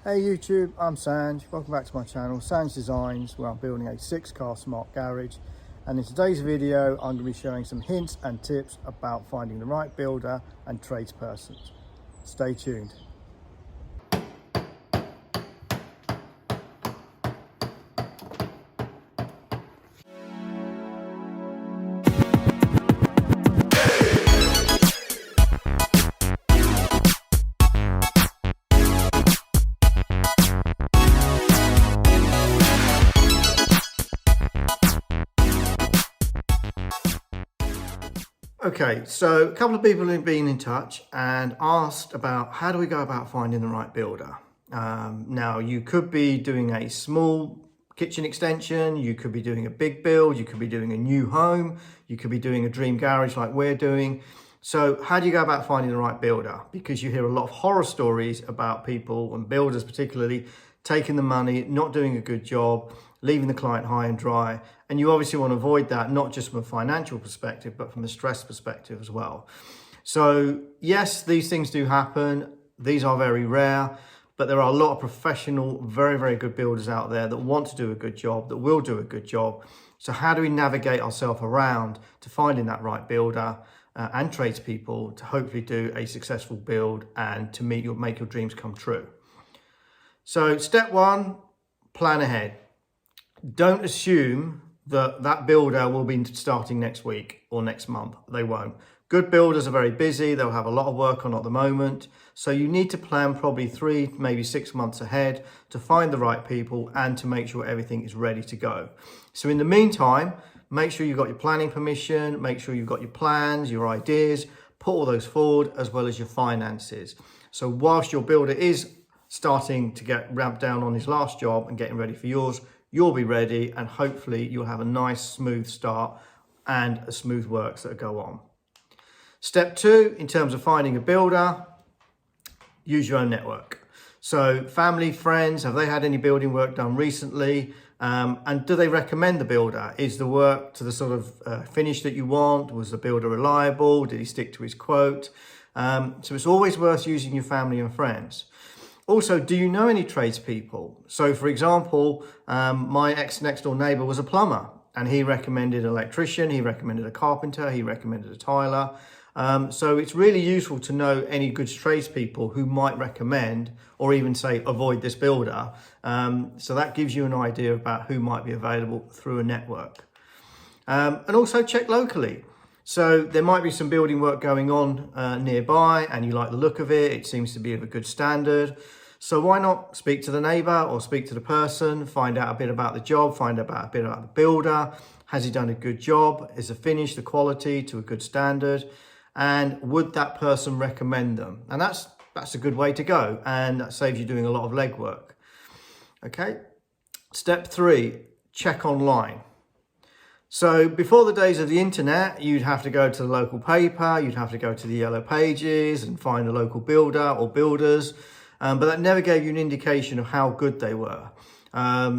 Hey YouTube, I'm Sanj. Welcome back to my channel, Sanj Designs, where I'm building a 6-car smart garage. And in today's video, I'm going to be showing some hints and tips about finding the right builder and tradespersons. Stay tuned. Okay, so a couple of people have been in touch and asked about how do we go about finding the right builder. Now, you could be doing a small kitchen extension, you could be doing a big build, you could be doing a new home, you could be doing a dream garage like we're doing. So how do you go about finding the right builder? Because you hear a lot of horror stories about people, and builders particularly, taking the money, not doing a good job, leaving the client high and dry. And you obviously want to avoid that, not just from a financial perspective, but from a stress perspective as well. So yes, these things do happen. These are very rare, but there are a lot of professional, very, very good builders out there that want to do a good job, that will do a good job. So how do we navigate ourselves around to finding that right builder and tradespeople to hopefully do a successful build and to make your dreams come true? So step one, plan ahead. Don't assume that that builder will be starting next week or next month. They won't. Good builders are very busy. They'll have a lot of work on at the moment. So you need to plan probably 3, maybe 6 months ahead to find the right people and to make sure everything is ready to go. So in the meantime, make sure you've got your planning permission, make sure you've got your plans, your ideas, put all those forward, as well as your finances. So whilst your builder is starting to get ramped down on his last job and getting ready for yours, you'll be ready, and hopefully you'll have a nice smooth start and a smooth works that go on. Step 2, in terms of finding a builder, use your own network. So family, friends, have they had any building work done recently? And do they recommend the builder? Is the work to the sort of finish that you want? Was the builder reliable? Did he stick to his quote? So it's always worth using your family and friends. Also, do you know any tradespeople? So for example, my next door neighbor was a plumber, and he recommended an electrician, he recommended a carpenter, he recommended a tiler. So it's really useful to know any good tradespeople who might recommend or even say avoid this builder. So that gives you an idea about who might be available through a network. And also check locally. So there might be some building work going on nearby and you like the look of it. It seems to be of a good standard. So why not speak to the neighbor or speak to the person, find out a bit about the job, find out a bit about the builder. Has he done a good job? Is the finish, the quality to a good standard? And would that person recommend them? And that's a good way to go. And that saves you doing a lot of legwork. Okay. Step 3, check online. So before the days of the internet, you'd have to go to the local paper, you'd have to go to the yellow pages and find a local builder or builders, but that never gave you an indication of how good they were.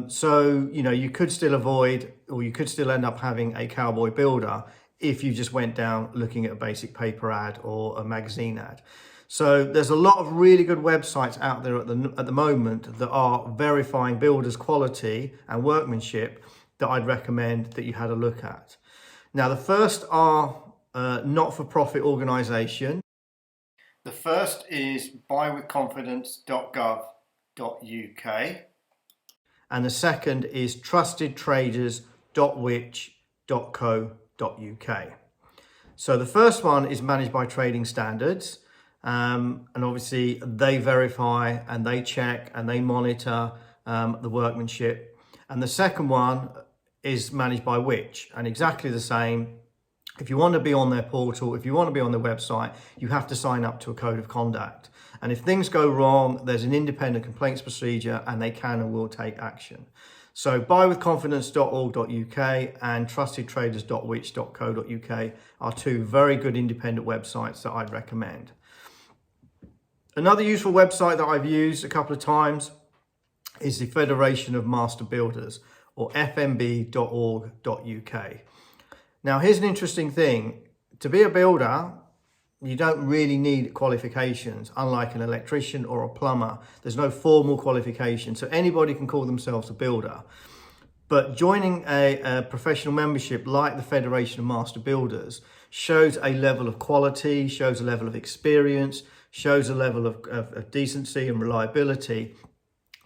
So, you know, you could still avoid, or you could still end up having a cowboy builder if you just went down looking at a basic paper ad or a magazine ad. So there's a lot of really good websites out there at the moment that are verifying builders' quality and workmanship that I'd recommend that you had a look at. Now, the first are not-for-profit organisation. The first is buywithconfidence.gov.uk, and the second is trustedtraders.which.co.uk. So the first one is managed by Trading Standards, and obviously they verify and they check and they monitor the workmanship. And the second one is managed by Which, and exactly the same. If you want to be on their portal, if you want to be on their website, you have to sign up to a code of conduct. And if things go wrong, there's an independent complaints procedure and they can and will take action. So buywithconfidence.org.uk and trustedtraders.which.co.uk are 2 very good independent websites that I'd recommend. Another useful website that I've used a couple of times is the Federation of Master Builders, or fmb.org.uk. Now, here's an interesting thing. To be a builder, You don't really need qualifications, unlike an electrician or a plumber. There's no formal qualification, so anybody can call themselves a builder. But joining a professional membership like the Federation of Master Builders shows a level of quality, shows a level of experience, shows a level of decency and reliability.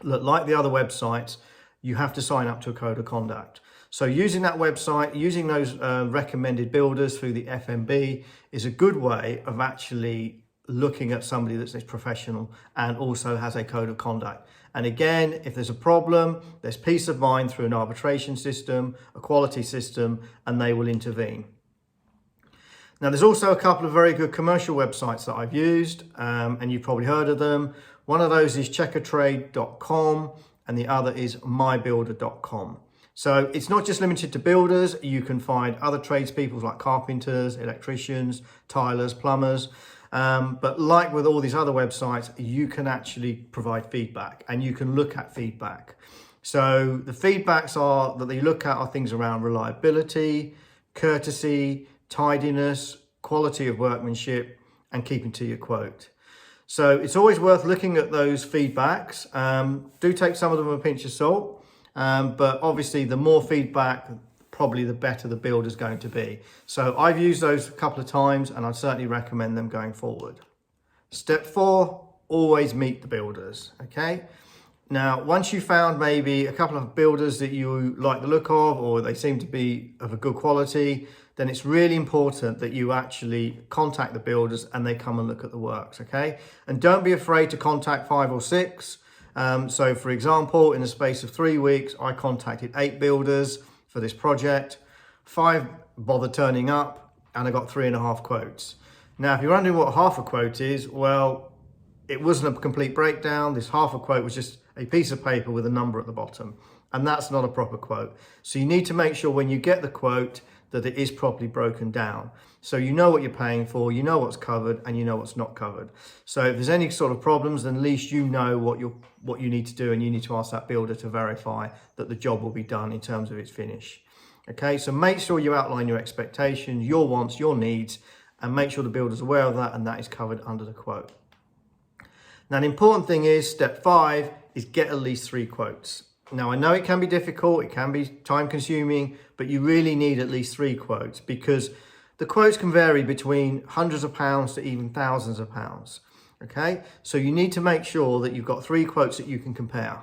Look, like the other websites, you have to sign up to a code of conduct. So using that website, using those recommended builders through the FMB is a good way of actually looking at somebody that's professional and also has a code of conduct. And again, if there's a problem, there's peace of mind through an arbitration system, a quality system, and they will intervene. Now, there's also a couple of very good commercial websites that I've used, and you've probably heard of them. One of those is checkertrade.com and the other is mybuilder.com. So it's not just limited to builders. You can find other tradespeople like carpenters, electricians, tilers, plumbers. But like with all these other websites, you can actually provide feedback and you can look at feedback. So the feedbacks that they look at are things around reliability, courtesy, tidiness, quality of workmanship, and keeping to your quote. So it's always worth looking at those feedbacks. Do take some of them with a pinch of salt. But obviously the more feedback, probably the better the build is going to be. So I've used those a couple of times and I'd certainly recommend them going forward. Step 4, always meet the builders, okay? Now, once you've found maybe a couple of builders that you like the look of, or they seem to be of a good quality, then it's really important that you actually contact the builders and they come and look at the works, okay? And don't be afraid to contact 5 or 6. So for example, in the space of 3 weeks, I contacted 8 builders for this project. 5 bothered turning up and I got 3.5 quotes. Now, if you're wondering what half a quote is, well, it wasn't a complete breakdown. This half a quote was just a piece of paper with a number at the bottom. And that's not a proper quote. So you need to make sure when you get the quote that it is properly broken down. So you know what you're paying for, you know what's covered, and you know what's not covered. So if there's any sort of problems, then at least you know what you need to do, and you need to ask that builder to verify that the job will be done in terms of its finish. Okay, so make sure you outline your expectations, your wants, your needs, and make sure the builder's aware of that, and that is covered under the quote. Now, the important thing is, step 5 is get at least 3 quotes. Now, I know it can be difficult, it can be time consuming, but you really need at least 3 quotes because the quotes can vary between hundreds of pounds to even thousands of pounds. Okay, so you need to make sure that you've got 3 quotes that you can compare.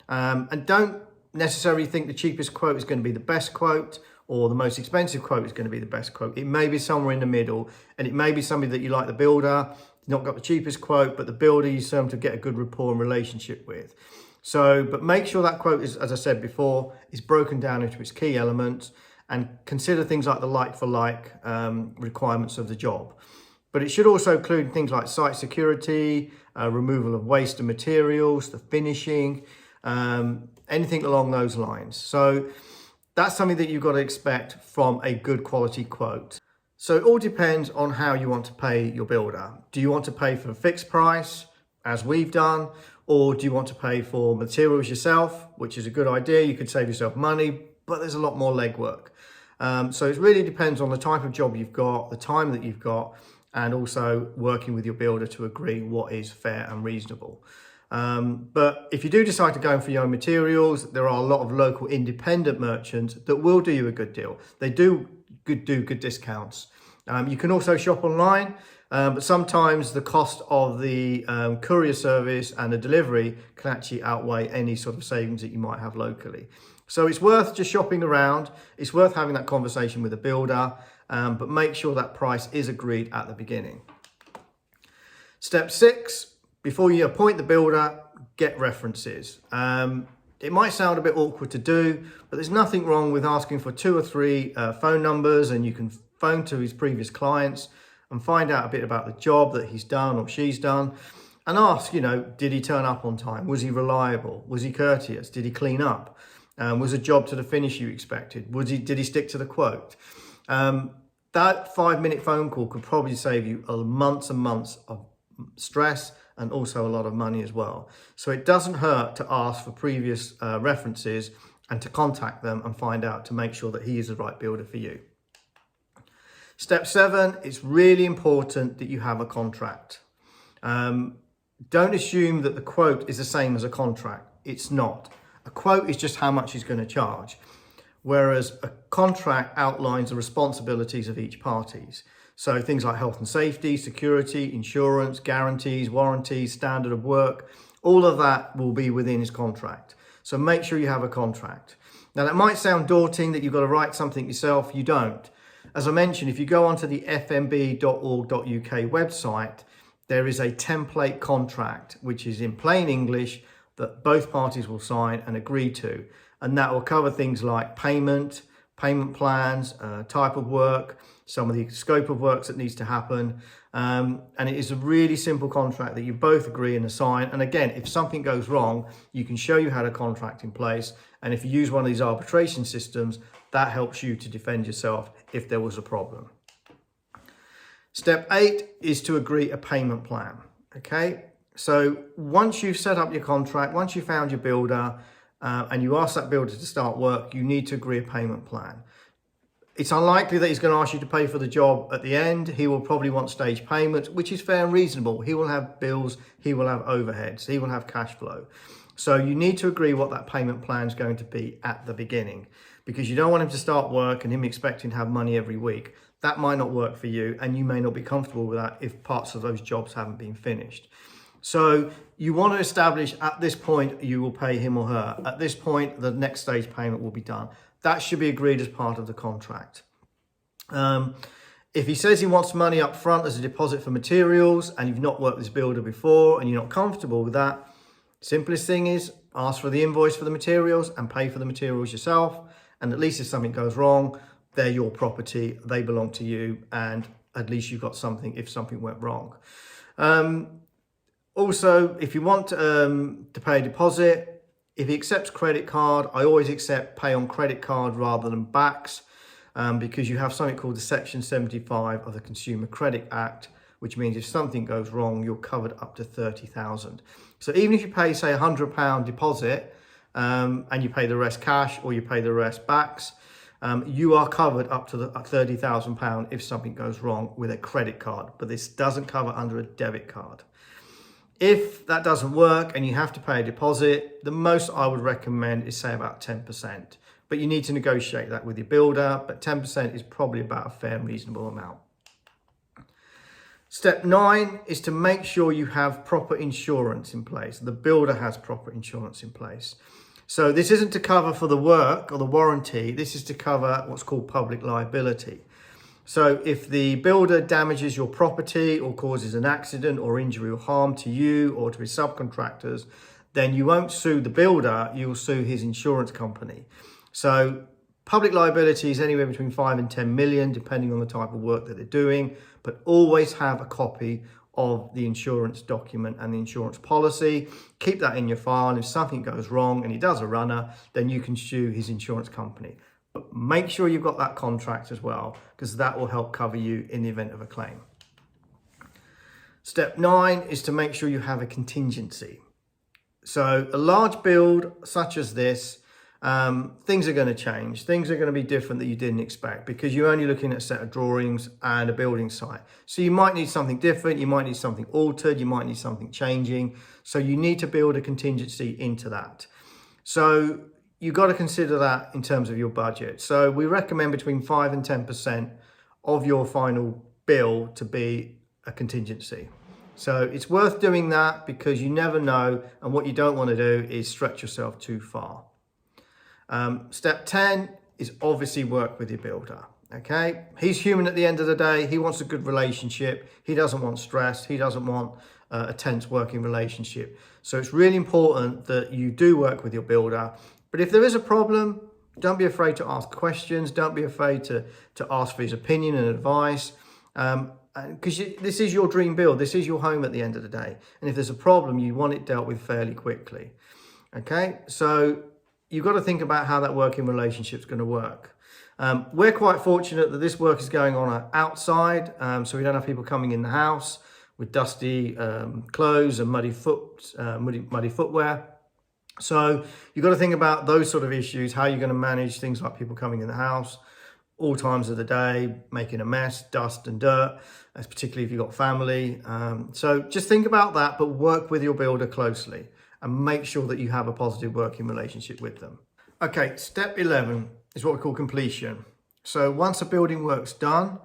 And don't necessarily think the cheapest quote is going to be the best quote or the most expensive quote is going to be the best quote. It may be somewhere in the middle, and it may be somebody that you like the builder, not got the cheapest quote, but the builder you serve to get a good rapport and relationship with. So, but make sure that quote is, as I said before, is broken down into its key elements and consider things like the like-for-like requirements of the job. But it should also include things like site security, removal of waste and materials, the finishing, anything along those lines. So that's something that you've got to expect from a good quality quote. So it all depends on how you want to pay your builder. Do you want to pay for a fixed price, as we've done, or do you want to pay for materials yourself, which is a good idea. You could save yourself money, but there's a lot more legwork. So it really depends on the type of job you've got, the time that you've got, and also working with your builder to agree what is fair and reasonable. But if you do decide to go in for your own materials, there are a lot of local independent merchants that will do you a good deal. They do good discounts. You can also shop online, but sometimes the cost of the courier service and the delivery can actually outweigh any sort of savings that you might have locally. So it's worth just shopping around. It's worth having that conversation with the builder, but make sure that price is agreed at the beginning. Step 6, before you appoint the builder, get references. It might sound a bit awkward to do, but there's nothing wrong with asking for 2 or 3 phone numbers, and you can phone to his previous clients and find out a bit about the job that he's done or she's done, and ask, did he turn up on time? Was he reliable? Was he courteous? Did he clean up? Was the job to the finish you expected? Did he stick to the quote? That 5-minute phone call could probably save you months and months of stress and also a lot of money as well. So it doesn't hurt to ask for previous references and to contact them and find out to make sure that he is the right builder for you. Step 7, it's really important that you have a contract. Don't assume that the quote is the same as a contract. It's not. A quote is just how much he's going to charge, whereas a contract outlines the responsibilities of each parties. So things like health and safety, security, insurance, guarantees, warranties, standard of work, all of that will be within his contract. So make sure you have a contract. Now that might sound daunting that you've got to write something yourself. You don't. As I mentioned, if you go onto the fmb.org.uk website, there is a template contract, which is in plain English that both parties will sign and agree to. And that will cover things like payment plans, type of work, some of the scope of works that needs to happen. And it is a really simple contract that you both agree and assign. And again, if something goes wrong, you can show you had a contract in place. And if you use one of these arbitration systems, that helps you to defend yourself if there was a problem. Step 8 is to agree a payment plan. Okay, so once you've set up your contract, once you've found your builder and you ask that builder to start work, you need to agree a payment plan. It's unlikely that he's going to ask you to pay for the job at the end. He will probably want stage payments, which is fair and reasonable. He will have bills, he will have overheads, he will have cash flow. So you need to agree what that payment plan is going to be at the beginning, because you don't want him to start work and him expecting to have money every week. That might not work for you, and you may not be comfortable with that if parts of those jobs haven't been finished. So you want to establish at this point you will pay him or her. At this point, the next stage payment will be done. That should be agreed as part of the contract. If he says he wants money up front as a deposit for materials and you've not worked with this builder before and you're not comfortable with that, simplest thing is ask for the invoice for the materials and pay for the materials yourself. And at least if something goes wrong, they're your property, they belong to you, and at least you've got something if something went wrong. Also, if you want to pay a deposit, if he accepts credit card, I always accept pay on credit card rather than backs, because you have something called the Section 75 of the Consumer Credit Act, which means if something goes wrong, you're covered up to 30,000. So even if you pay, say, £100 deposit and you pay the rest cash or you pay the rest backs, you are covered up to the £30,000 if something goes wrong with a credit card, but this doesn't cover under a debit card. If that doesn't work and you have to pay a deposit, the most I would recommend is say about 10%, but you need to negotiate that with your builder, but 10% is probably about a fair and reasonable amount. Step 9 is to make sure you have proper insurance in place. The builder has proper insurance in place. So this isn't to cover for the work or the warranty, this is to cover what's called public liability. So if the builder damages your property or causes an accident or injury or harm to you or to his subcontractors, then you won't sue the builder, you'll sue his insurance company. So public liability is anywhere between 5 and 10 million, depending on the type of work that they're doing, but always have a copy of the insurance document and the insurance policy. Keep that in your file, and if something goes wrong and he does a runner, then you can sue his insurance company. But make sure you've got that contract as well, because that will help cover you in the event of a claim. Step 9 is to make sure you have a contingency. So a large build such as this, things are going to change. Things are going to be different that you didn't expect, because you're only looking at a set of drawings and a building site. So you might need something different, you might need something altered, you might need something changing. So you need to build a contingency into that. So you've got to consider that in terms of your budget. So we recommend between 5 and 10% of your final bill to be a contingency. So it's worth doing that, because you never know, and what you don't want to do is stretch yourself too far. Step 10 is obviously work with your builder. Okay, he's human at the end of the day. He wants a good relationship. He doesn't want stress. He doesn't want a tense working relationship. So it's really important that you do work with your builder. But if there is a problem, don't be afraid to ask questions. Don't be afraid to ask for his opinion and advice. Because this is your dream build. This is your home at the end of the day. And if there's a problem, you want it dealt with fairly quickly. Okay, so you've got to think about how that working relationship is going to work. We're quite fortunate that this work is going on outside, so we don't have people coming in the house with dusty clothes and muddy footwear. So you've got to think about those sort of issues, how you're going to manage things like people coming in the house. all times of the day, making a mess, dust and dirt, that's particularly if you've got family. So just think about that, but work with your builder closely and make sure that you have a positive working relationship with them. Okay, step 11 is what we call completion. So once a building work's done,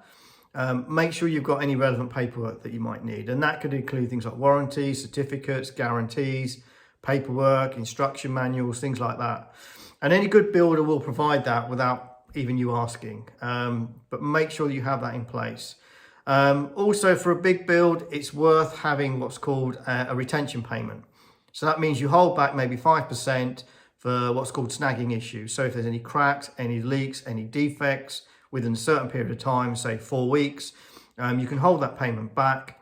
make sure you've got any relevant paperwork that you might need. And that could include things like warranties, certificates, guarantees, paperwork, instruction manuals, things like that. And any good builder will provide that without even you asking, but make sure you have that in place. Also, for a big build, it's worth having what's called a retention payment. So that means you hold back maybe 5% for what's called snagging issues. So if there's any cracks, any leaks, any defects within a certain period of time, say 4 weeks, you can hold that payment back.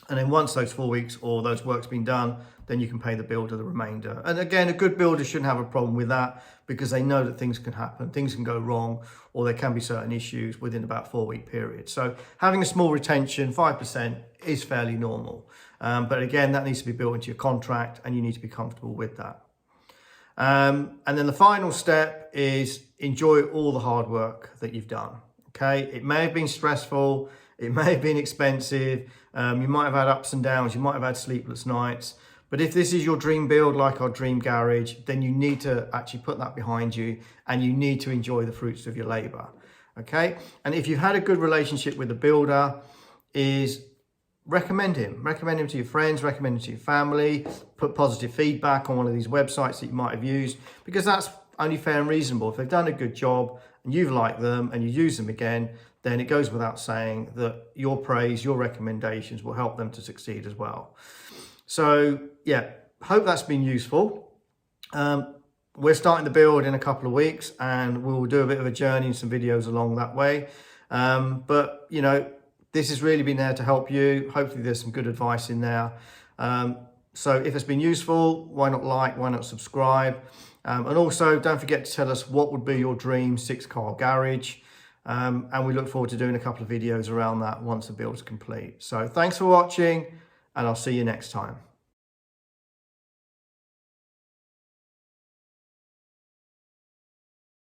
And then once those 4 weeks or those work's been done, then you can pay the builder the remainder. And again, a good builder shouldn't have a problem with that because they know that things can happen, things can go wrong, or there can be certain issues within about 4 week period. So having a small retention, 5%, is fairly normal. But again, that needs to be built into your contract and you need to be comfortable with that. And then the final step is enjoy all the hard work that you've done. Okay, it may have been stressful, it may have been expensive, you might have had ups and downs, you might have had sleepless nights, but if this is your dream build, like our dream garage, then you need to actually put that behind you and you need to enjoy the fruits of your labor. Okay, and if you've had a good relationship with the builder, is recommend him to your friends, recommend him to your family, put positive feedback on one of these websites that you might have used, because that's only fair and reasonable. If they've done a good job and you've liked them and you use them again, then it goes without saying that your praise, your recommendations will help them to succeed as well. So yeah, hope that's been useful. We're starting to build in a couple of weeks and we'll do a bit of a journey and some videos along that way. But you know, this has really been there to help you. Hopefully there's some good advice in there. So if it's been useful, why not like, why not subscribe? And also don't forget to tell us what would be your dream 6-car garage. And we look forward to doing a couple of videos around that once the build is complete. So thanks for watching and I'll see you next time.